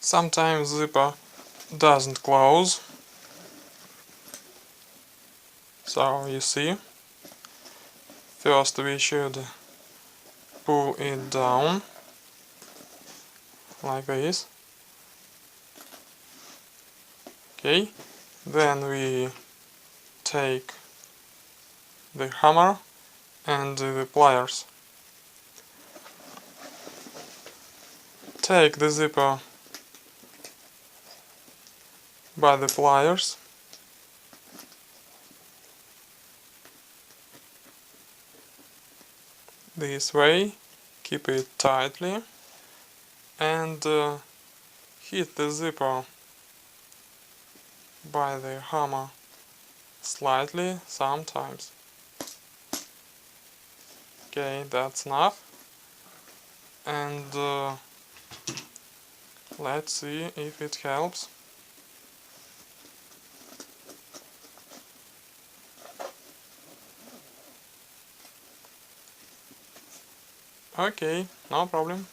Sometimes zipper doesn't close, so you see, first we should pull it down like this. Okay, then we take the hammer and the pliers. Take the zipper by the pliers this way, keep it tightly, and hit the zipper by the hammer slightly sometimes. Okay, that's enough. And let's see if it helps. Okay, no problem.